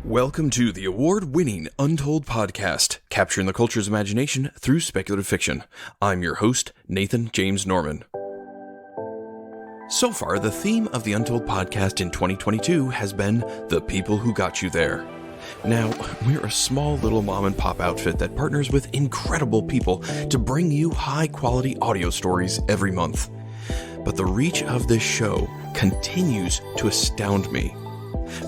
Welcome to the award-winning Untold podcast, capturing the culture's imagination through speculative fiction. I'm your host, Nathan James Norman. So far, the theme of the Untold podcast in 2022 has been the people who got you there. Now, we're a small little mom-and-pop outfit that partners with incredible people to bring you high-quality audio stories every month. But the reach of this show continues to astound me.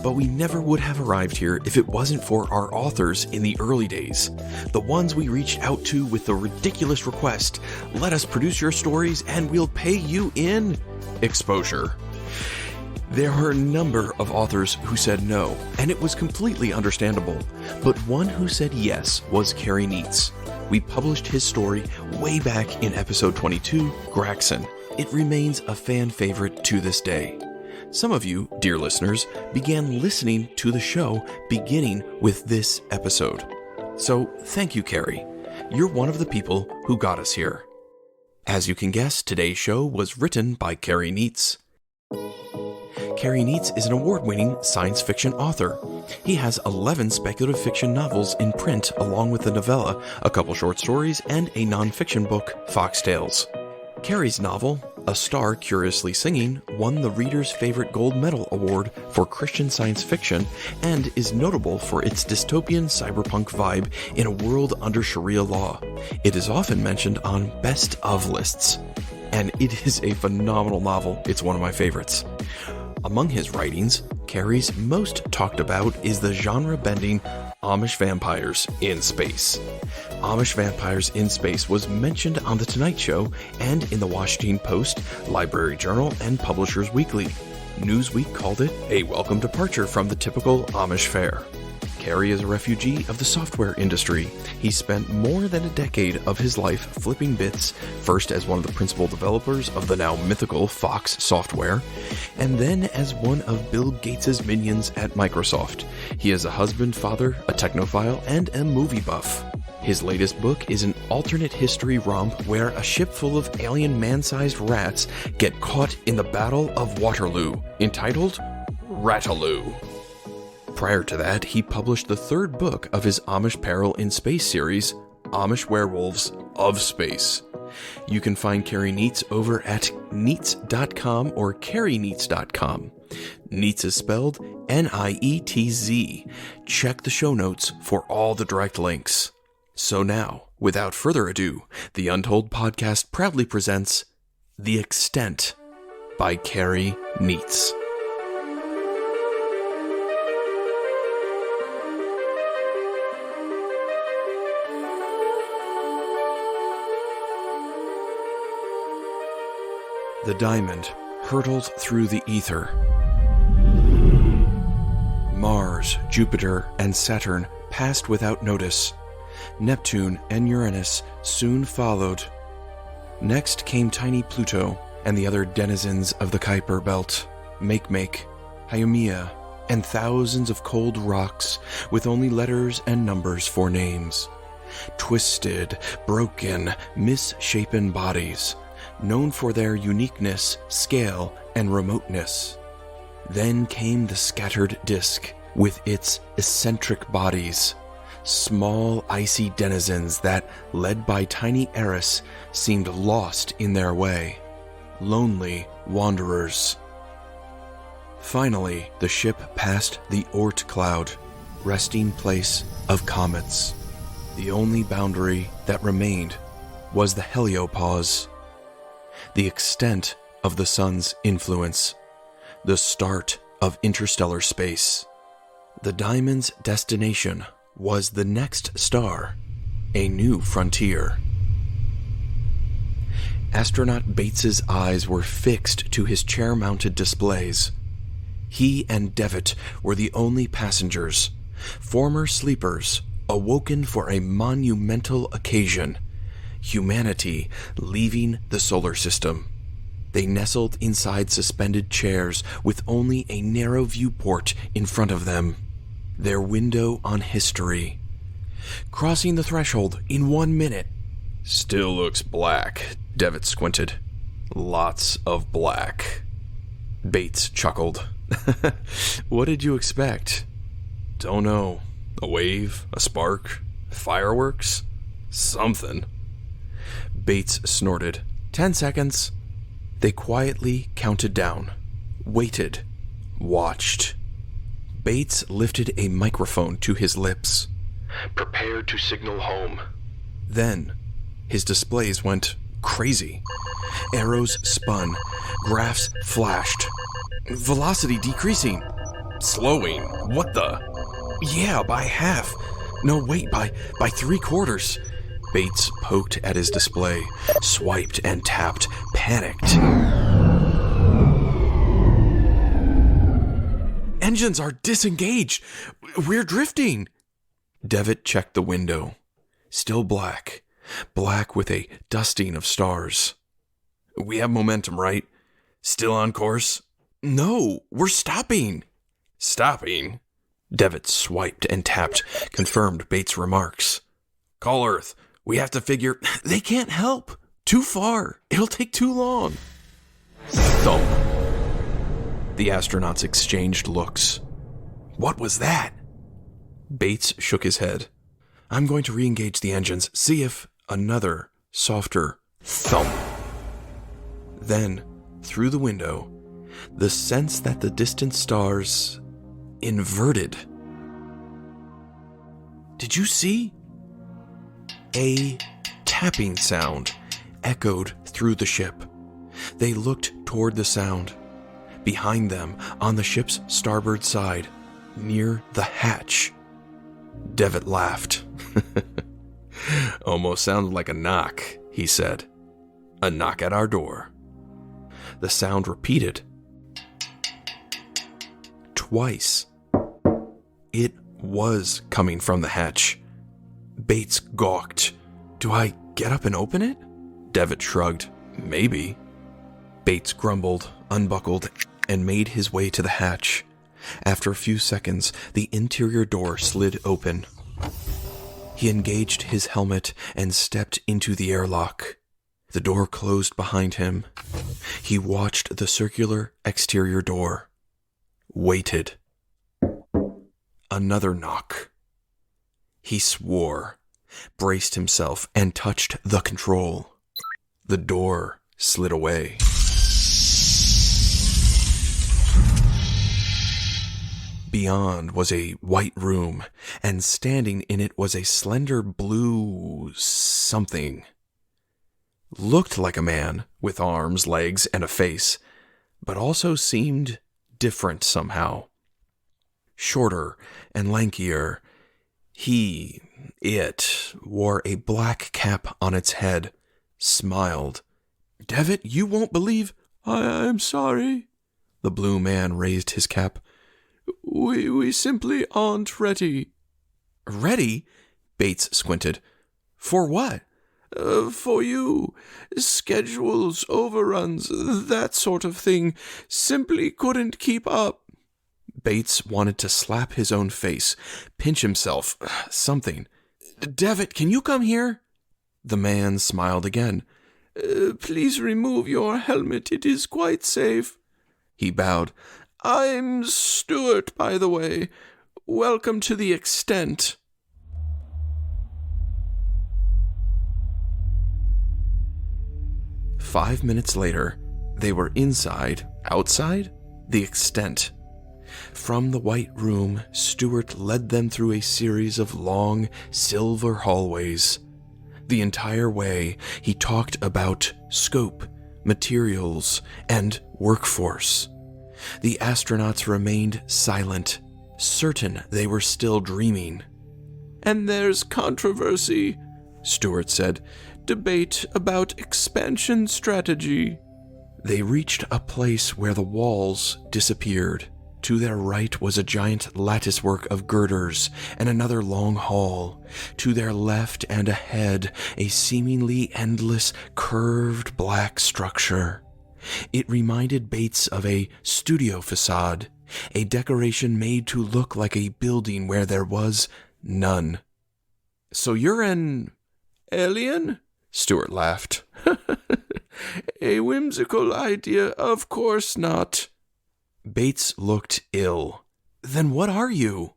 But we never would have arrived here if it wasn't for our authors in the early days. The ones we reached out to with the ridiculous request, let us produce your stories and we'll pay you in exposure. There were a number of authors who said no, and it was completely understandable. But one who said yes was Kerry Nietz. We published his story way back in episode 22, Graxon. It remains a fan favorite to this day. Some of you, dear listeners, began listening to the show beginning with this episode. So thank you, Kerry. You're one of the people who got us here. As you can guess, today's show was written by Kerry Nietz. Kerry Nietz is an award-winning science fiction author. He has 11 speculative fiction novels in print, along with a novella, a couple short stories, and a non-fiction book, Foxtales. Kerry's novel, A Star Curiously Singing, won the Reader's Favorite Gold Medal Award for Christian Science Fiction and is notable for its dystopian cyberpunk vibe in a world under Sharia law. It is often mentioned on best of lists, and it is a phenomenal novel. It's one of my favorites. Among his writings, Kerry's most talked about is the genre-bending Amish Vampires in Space. Amish Vampires in Space was mentioned on The Tonight Show and in the Washington Post, Library Journal, and Publishers Weekly. Newsweek called it a welcome departure from the typical Amish fare. Kerry is a refugee of the software industry. He spent more than a decade of his life flipping bits, first as one of the principal developers of the now mythical Fox software, and then as one of Bill Gates' minions at Microsoft. He is a husband, father, a technophile, and a movie buff. His latest book is an alternate history romp where a ship full of alien man-sized rats get caught in the Battle of Waterloo, entitled Rataloo. Prior to that, he published the third book of his Amish Peril in Space series, Amish Werewolves of Space. You can find Kerry Nietz over at Nietz.com or KerryNietz.com. Nietz is spelled Nietz. Check the show notes for all the direct links. So now, without further ado, the Untold podcast proudly presents The Extent by Kerry Nietz. The diamond hurtled through the ether. Mars, Jupiter, and Saturn passed without notice. Neptune and Uranus soon followed. Next came tiny Pluto and the other denizens of the Kuiper Belt, Makemake, Haumea, and thousands of cold rocks with only letters and numbers for names. Twisted, broken, misshapen bodies, known for their uniqueness, scale, and remoteness. Then came the scattered disk, with its eccentric bodies, small icy denizens that, led by tiny Eris, seemed lost in their way, lonely wanderers. Finally, the ship passed the Oort cloud, resting place of comets. The only boundary that remained was the heliopause, the extent of the sun's influence, the start of interstellar space. The diamond's destination was the next star, a new frontier. Astronaut Bates's eyes were fixed to his chair-mounted displays. He and Devitt were the only passengers, former sleepers, awoken for a monumental occasion. Humanity leaving the solar system. They nestled inside suspended chairs with only a narrow viewport in front of them. Their window on history. Crossing the threshold in 1 minute. Still looks black, Devitt squinted. Lots of black. Bates chuckled. What did you expect? Don't know. A wave? A spark? Fireworks? Something. Bates snorted. 10 seconds. They quietly counted down. Waited. Watched. Bates lifted a microphone to his lips. Prepared to signal home. Then, his displays went crazy. Arrows spun. Graphs flashed. Velocity decreasing. Slowing. What the? Yeah, by half. No, wait, by 3/4. Bates poked at his display, swiped and tapped, panicked. Engines are disengaged. We're drifting. Devitt checked the window. Still black. Black with a dusting of stars. We have momentum, right? Still on course? No, we're stopping. Stopping? Devitt swiped and tapped, confirmed Bates' remarks. Call Earth. We have to figure... They can't help. Too far. It'll take too long. Thump. The astronauts exchanged looks. What was that? Bates shook his head. I'm going to re-engage the engines, see if... Another, softer thump. Then, through the window, the sense that the distant stars inverted. Did you see? A tapping sound echoed through the ship. They looked toward the sound. Behind them, on the ship's starboard side, near the hatch. Devitt laughed. Almost sounded like a knock, he said. A knock at our door. The sound repeated. Twice. It was coming from the hatch. Bates gawked. Do I get up and open it? Devitt shrugged. Maybe. Bates grumbled, unbuckled, and made his way to the hatch. After a few seconds, the interior door slid open. He engaged his helmet and stepped into the airlock. The door closed behind him. He watched the circular exterior door. Waited. Another knock. He swore, braced himself, and touched the control. The door slid away. Beyond was a white room, and standing in it was a slender blue something. Looked like a man, with arms, legs, and a face, but also seemed different somehow. Shorter and lankier. It wore a black cap on its head, smiled. Devitt, you won't believe... I'm sorry. The blue man raised his cap. We simply aren't ready. Ready? Bates squinted. For what? For you. Schedules, overruns, that sort of thing. Simply couldn't keep up. Bates wanted to slap his own face, pinch himself, something. Devitt, can you come here? The man smiled again. Please remove your helmet. It is quite safe. He bowed. I'm Stuart, by the way. Welcome to the Extent. "5 minutes later, they were outside, the Extent. From the white room, Stuart led them through a series of long, silver hallways. The entire way, he talked about scope, materials, and workforce. The astronauts remained silent, certain they were still dreaming. And there's controversy, Stuart said. Debate about expansion strategy. They reached a place where the walls disappeared. To their right was a giant latticework of girders and another long hall. To their left and ahead, a seemingly endless, curved black structure. It reminded Bates of a studio facade, a decoration made to look like a building where there was none. So you're an alien? Stuart laughed. A whimsical idea, of course not. Bates looked ill. Then what are you?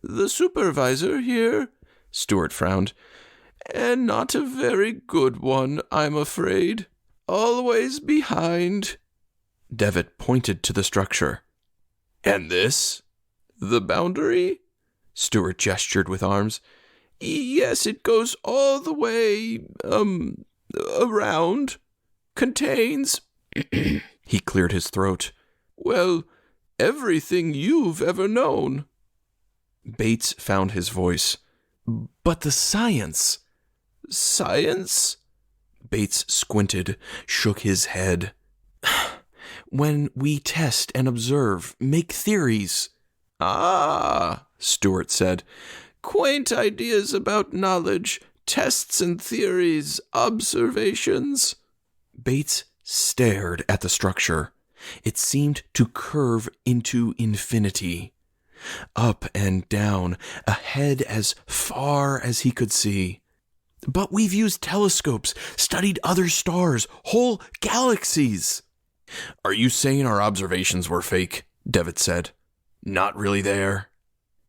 The supervisor here, Stuart frowned. And not a very good one, I'm afraid. Always behind. Devitt pointed to the structure. And this? The boundary? Stuart gestured with arms. Yes, it goes all the way, around. Contains... He cleared his throat. Well, everything you've ever known. Bates found his voice. But the science... Science? Bates squinted, shook his head. When we test and observe, make theories. Ah, Stuart said. Quaint ideas about knowledge, tests and theories, observations. Bates stared at the structure. It seemed to curve into infinity. Up and down, ahead as far as he could see. But we've used telescopes, studied other stars, whole galaxies. Are you saying our observations were fake? Devitt said. Not really there.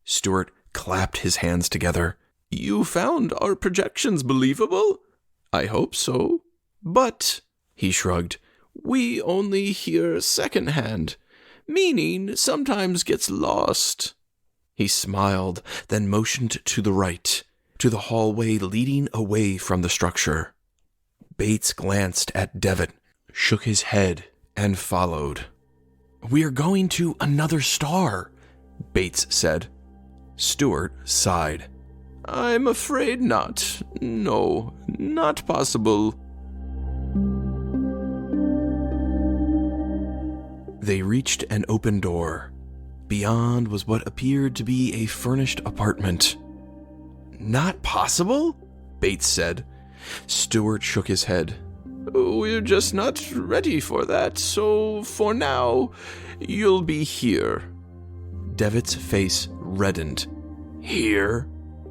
Stuart clapped his hands together. You found our projections believable? I hope so. But, he shrugged, we only hear secondhand. Meaning sometimes gets lost. He smiled, then motioned to the right, to the hallway leading away from the structure. Bates glanced at Devitt, shook his head, and followed. We're going to another star, Bates said. Stuart sighed. I'm afraid not. No, not possible. They reached an open door. Beyond was what appeared to be a furnished apartment. Not possible? Bates said. Stuart shook his head. We're just not ready for that, so for now, you'll be here. Devitt's face reddened. Here?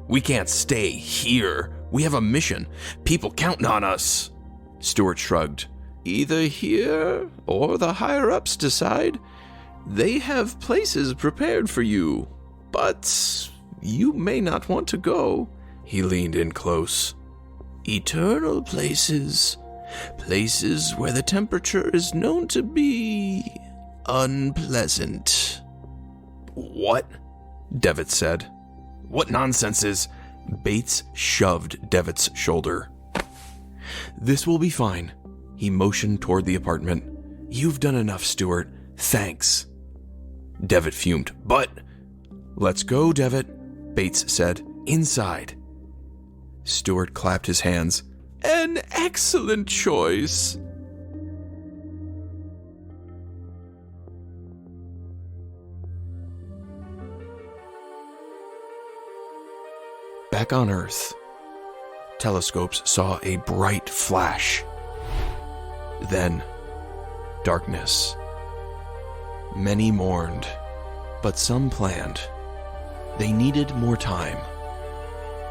We can't stay here. We have a mission. People counting on us. Stuart shrugged. Either here or the higher-ups decide. They have places prepared for you. But you may not want to go. He leaned in close. Eternal places. Places where the temperature is known to be unpleasant. What? Devitt said. What nonsense is... Bates shoved Devitt's shoulder. This will be fine. He motioned toward the apartment. You've done enough, Stuart. Thanks. Devitt fumed. But... Let's go, Devitt, Bates said. Inside. Stuart clapped his hands. An excellent choice. Back on Earth, telescopes saw a bright flash. Then, darkness. Many mourned, but some planned. They needed more time.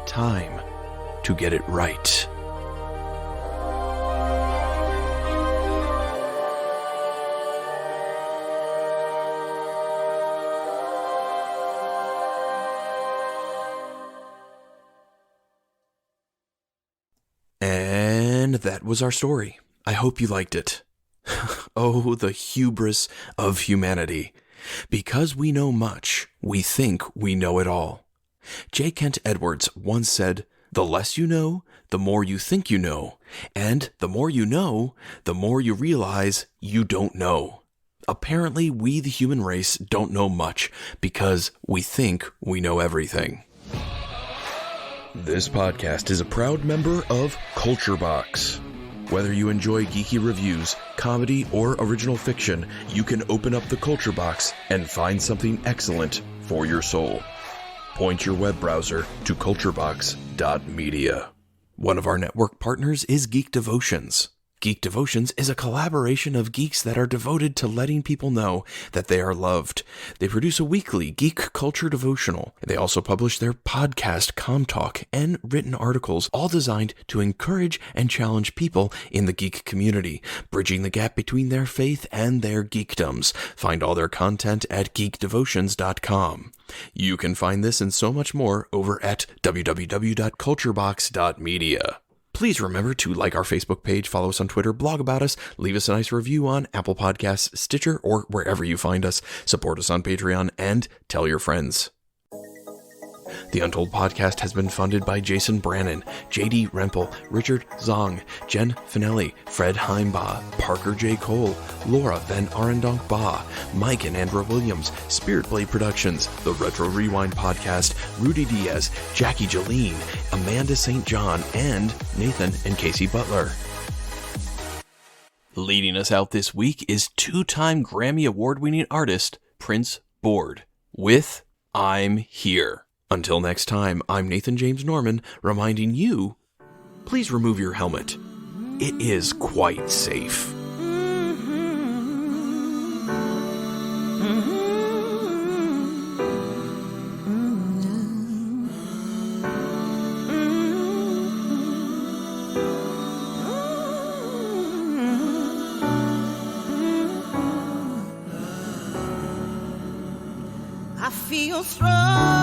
Time to get it right. And that was our story. I hope you liked it. Oh, the hubris of humanity. Because we know much, we think we know it all. J. Kent Edwards once said, "The less you know, the more you think you know. And the more you know, the more you realize you don't know." Apparently, we, the human race, don't know much because we think we know everything. This podcast is a proud member of Culture Box. Whether you enjoy geeky reviews, comedy, or original fiction, you can open up the Culture Box and find something excellent for your soul. Point your web browser to culturebox.media. One of our network partners is Geek Devotions. Geek Devotions is a collaboration of geeks that are devoted to letting people know that they are loved. They produce a weekly geek culture devotional. They also publish their podcast, Com Talk, and written articles, all designed to encourage and challenge people in the geek community, bridging the gap between their faith and their geekdoms. Find all their content at geekdevotions.com. You can find this and so much more over at www.culturebox.media. Please remember to like our Facebook page, follow us on Twitter, blog about us, leave us a nice review on Apple Podcasts, Stitcher, or wherever you find us. Support us on Patreon, and tell your friends. The Untold podcast has been funded by Jason Brannon, J.D. Rempel, Richard Zong, Jen Finelli, Fred Heimbaugh, Parker J. Cole, Laura Van Arendonk Ba, Mike and Andrew Williams, Spirit Blade Productions, The Retro Rewind Podcast, Rudy Diaz, Jackie Jeline, Amanda St. John, and Nathan and Casey Butler. Leading us out this week is two-time Grammy Award-winning artist Prince Board with I'm Here. Until next time, I'm Nathan James Norman, reminding you, please remove your helmet. It is quite safe. I feel strong.